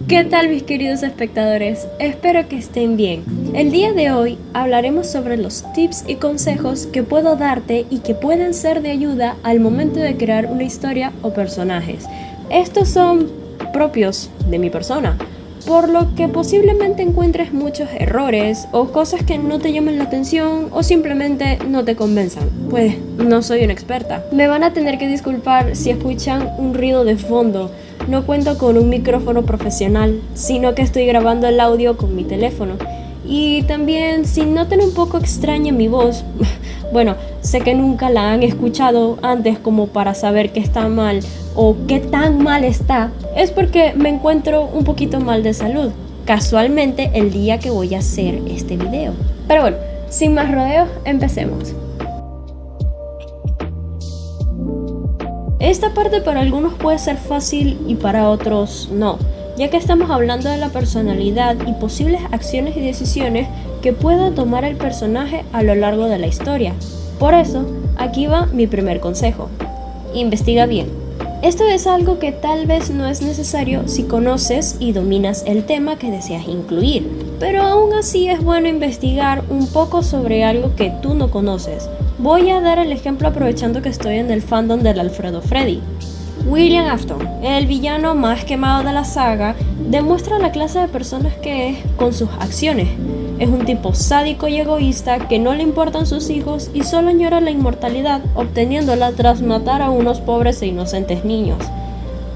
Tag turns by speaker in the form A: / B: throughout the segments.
A: ¿Qué tal mis queridos espectadores? Espero que estén bien. El día de hoy hablaremos sobre los tips y consejos que puedo darte y que pueden ser de ayuda al momento de crear una historia o personajes. Estos son propios de mi persona, por lo que posiblemente encuentres muchos errores o cosas que no te llamen la atención o simplemente no te convenzan, pues no soy una experta. Me van a tener que disculpar si escuchan un ruido de fondo. No cuento con un micrófono profesional, sino que estoy grabando el audio con mi teléfono. Y también, si notan un poco extraña mi voz, bueno, sé que nunca la han escuchado antes como para saber que está mal o qué tan mal está, es porque me encuentro un poquito mal de salud, casualmente el día que voy a hacer este video. Pero bueno, sin más rodeos, empecemos. Esta parte para algunos puede ser fácil y para otros no, ya que estamos hablando de la personalidad y posibles acciones y decisiones que pueda tomar el personaje a lo largo de la historia. Por eso, aquí va mi primer consejo. Investiga bien. Esto es algo que tal vez no es necesario si conoces y dominas el tema que deseas incluir, pero aún así es bueno investigar un poco sobre algo que tú no conoces. Voy a dar el ejemplo aprovechando que estoy en el fandom del Alfredo Freddy. William Afton, el villano más quemado de la saga, demuestra la clase de personas que es con sus acciones. Es un tipo sádico y egoísta que no le importan sus hijos y solo añora la inmortalidad, obteniéndola tras matar a unos pobres e inocentes niños.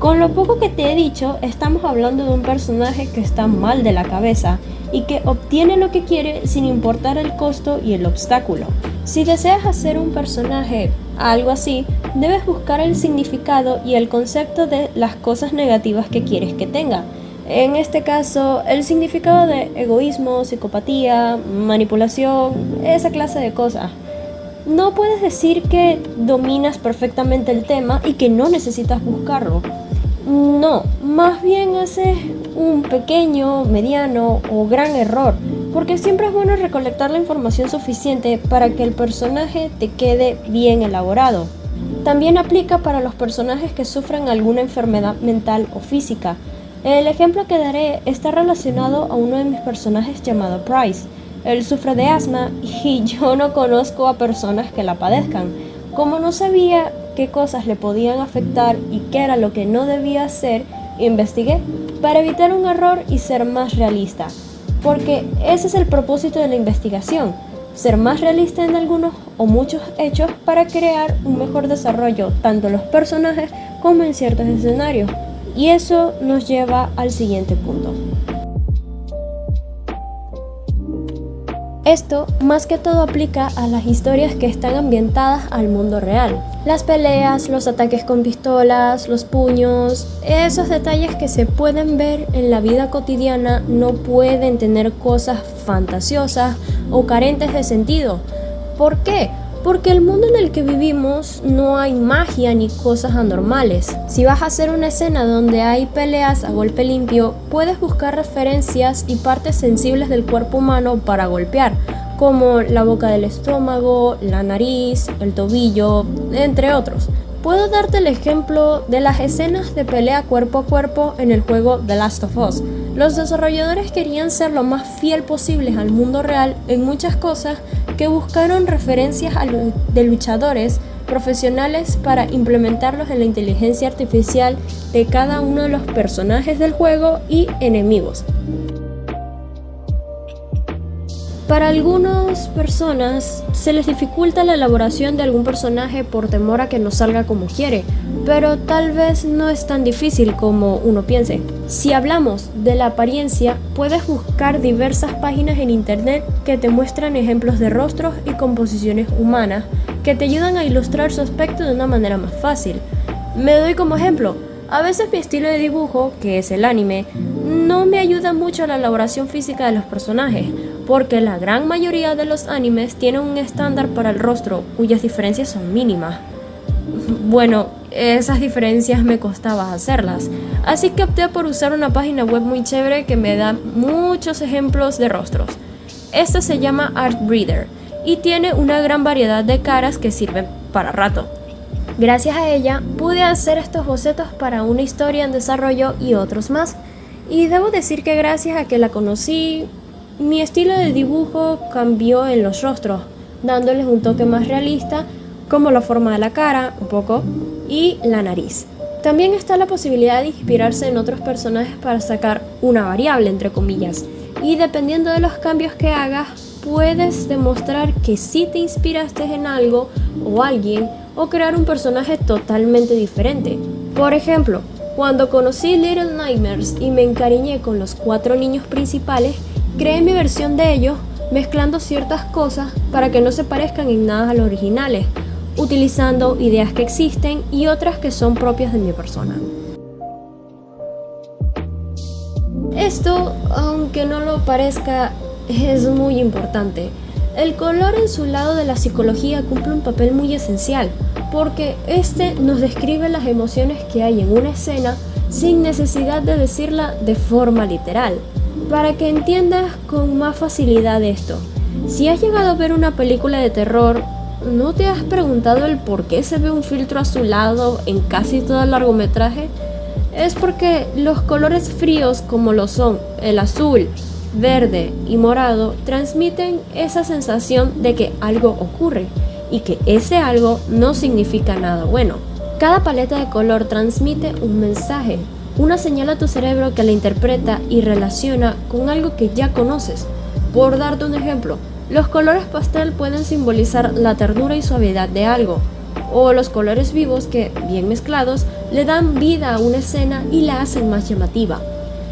A: Con lo poco que te he dicho, estamos hablando de un personaje que está mal de la cabeza y que obtiene lo que quiere sin importar el costo y el obstáculo. Si deseas hacer un personaje algo así, debes buscar el significado y el concepto de las cosas negativas que quieres que tenga. En este caso, el significado de egoísmo, psicopatía, manipulación, esa clase de cosas. No puedes decir que dominas perfectamente el tema y que no necesitas buscarlo. No, más bien haces un pequeño, mediano o gran error, porque siempre es bueno recolectar la información suficiente para que el personaje te quede bien elaborado. También aplica para los personajes que sufren alguna enfermedad mental o física. El ejemplo que daré está relacionado a uno de mis personajes llamado Price. Él sufre de asma y yo no conozco a personas que la padezcan. Como no sabía qué cosas le podían afectar y qué era lo que no debía hacer, investigué para evitar un error y ser más realista. Porque ese es el propósito de la investigación, ser más realista en algunos o muchos hechos para crear un mejor desarrollo tanto en los personajes como en ciertos escenarios. Y eso nos lleva al siguiente punto. Esto más que todo aplica a las historias que están ambientadas al mundo real. Las peleas, los ataques con pistolas, los puños, esos detalles que se pueden ver en la vida cotidiana no pueden tener cosas fantasiosas o carentes de sentido. ¿Por qué? Porque el mundo en el que vivimos no hay magia ni cosas anormales. Si vas a hacer una escena donde hay peleas a golpe limpio, puedes buscar referencias y partes sensibles del cuerpo humano para golpear, como la boca del estómago, la nariz, el tobillo, entre otros. Puedo darte el ejemplo de las escenas de pelea cuerpo a cuerpo en el juego The Last of Us. Los desarrolladores querían ser lo más fiel posible al mundo real en muchas cosas que buscaron referencias de luchadores profesionales para implementarlos en la inteligencia artificial de cada uno de los personajes del juego y enemigos. Para algunas personas se les dificulta la elaboración de algún personaje por temor a que no salga como quiere, pero tal vez no es tan difícil como uno piense. Si hablamos de la apariencia, puedes buscar diversas páginas en internet que te muestran ejemplos de rostros y composiciones humanas que te ayudan a ilustrar su aspecto de una manera más fácil. Me doy como ejemplo. A veces mi estilo de dibujo, que es el anime, no me ayuda mucho a la elaboración física de los personajes, porque la gran mayoría de los animes tienen un estándar para el rostro, cuyas diferencias son mínimas. Bueno, esas diferencias me costaba hacerlas, así que opté por usar una página web muy chévere que me da muchos ejemplos de rostros. Esta se llama Artbreeder y tiene una gran variedad de caras que sirven para rato. Gracias a ella pude hacer estos bocetos para una historia en desarrollo y otros más. Y debo decir que gracias a que la conocí, mi estilo de dibujo cambió en los rostros, dándoles un toque más realista, como la forma de la cara, un poco, y la nariz. También está la posibilidad de inspirarse en otros personajes para sacar una variable, entre comillas, y dependiendo de los cambios que hagas, puedes demostrar que sí te inspiraste en algo o alguien, o crear un personaje totalmente diferente. Por ejemplo, cuando conocí Little Nightmares y me encariñé con los 4 niños principales, creé mi versión de ellos mezclando ciertas cosas para que no se parezcan en nada a los originales, utilizando ideas que existen y otras que son propias de mi persona. Esto, aunque no lo parezca, es muy importante. El color en su lado de la psicología cumple un papel muy esencial, porque este nos describe las emociones que hay en una escena sin necesidad de decirla de forma literal. Para que entiendas con más facilidad esto, si has llegado a ver una película de terror, ¿no te has preguntado el por qué se ve un filtro azulado en casi todo el largometraje? Es porque los colores fríos como lo son el azul, verde y morado transmiten esa sensación de que algo ocurre y que ese algo no significa nada bueno. Cada paleta de color transmite un mensaje, una señal a tu cerebro que la interpreta y relaciona con algo que ya conoces. Por darte un ejemplo, los colores pastel pueden simbolizar la ternura y suavidad de algo, o los colores vivos que, bien mezclados, le dan vida a una escena y la hacen más llamativa.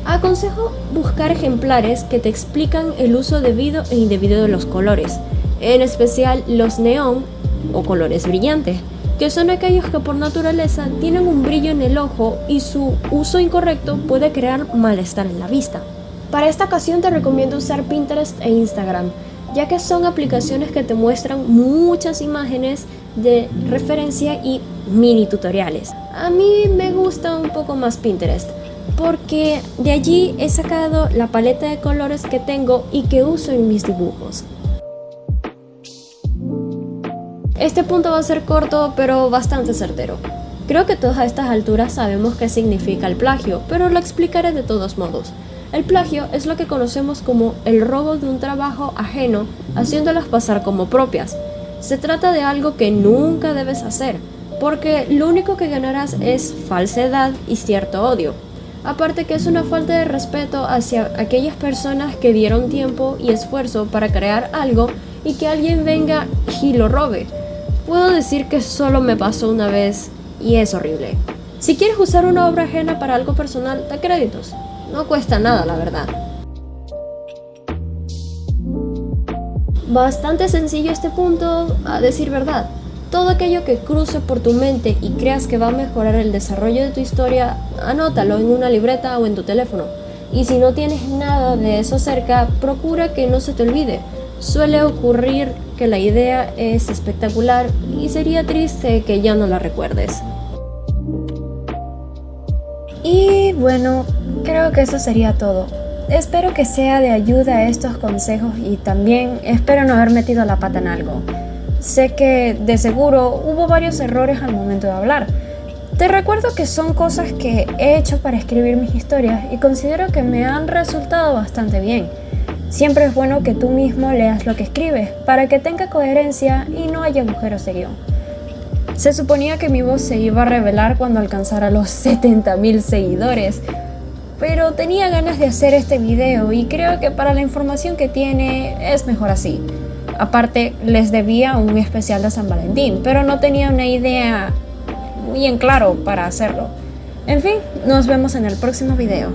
A: Aconsejo buscar ejemplares que te explican el uso debido e indebido de los colores, en especial los neón o colores brillantes, que son aquellos que por naturaleza tienen un brillo en el ojo y su uso incorrecto puede crear malestar en la vista. Para esta ocasión te recomiendo usar Pinterest e Instagram, ya que son aplicaciones que te muestran muchas imágenes de referencia y mini tutoriales. A mí me gusta un poco más Pinterest, porque de allí he sacado la paleta de colores que tengo y que uso en mis dibujos. Este punto va a ser corto, pero bastante certero. Creo que todas a estas alturas sabemos qué significa el plagio, pero lo explicaré de todos modos. El plagio es lo que conocemos como el robo de un trabajo ajeno, haciéndolas pasar como propias. Se trata de algo que nunca debes hacer, porque lo único que ganarás es falsedad y cierto odio. Aparte que es una falta de respeto hacia aquellas personas que dieron tiempo y esfuerzo para crear algo y que alguien venga y lo robe. Puedo decir que solo me pasó una vez y es horrible. Si quieres usar una obra ajena para algo personal, da créditos. No cuesta nada, la verdad. Bastante sencillo este punto, a decir verdad. Todo aquello que cruce por tu mente y creas que va a mejorar el desarrollo de tu historia, anótalo en una libreta o en tu teléfono. Y si no tienes nada de eso cerca, procura que no se te olvide. Suele ocurrir que la idea es espectacular y sería triste que ya no la recuerdes.
B: Y bueno, creo que eso sería todo. Espero que sea de ayuda estos consejos y también espero no haber metido la pata en algo. Sé que de seguro hubo varios errores al momento de hablar. Te recuerdo que son cosas que he hecho para escribir mis historias y considero que me han resultado bastante bien. Siempre es bueno que tú mismo leas lo que escribes para que tenga coherencia y no haya agujeros de guión. Se suponía que mi voz se iba a revelar cuando alcanzara los 70,000 seguidores, pero tenía ganas de hacer este video y creo que para la información que tiene es mejor así. Aparte, les debía un especial de San Valentín, pero no tenía una idea muy en claro para hacerlo. En fin, nos vemos en el próximo video.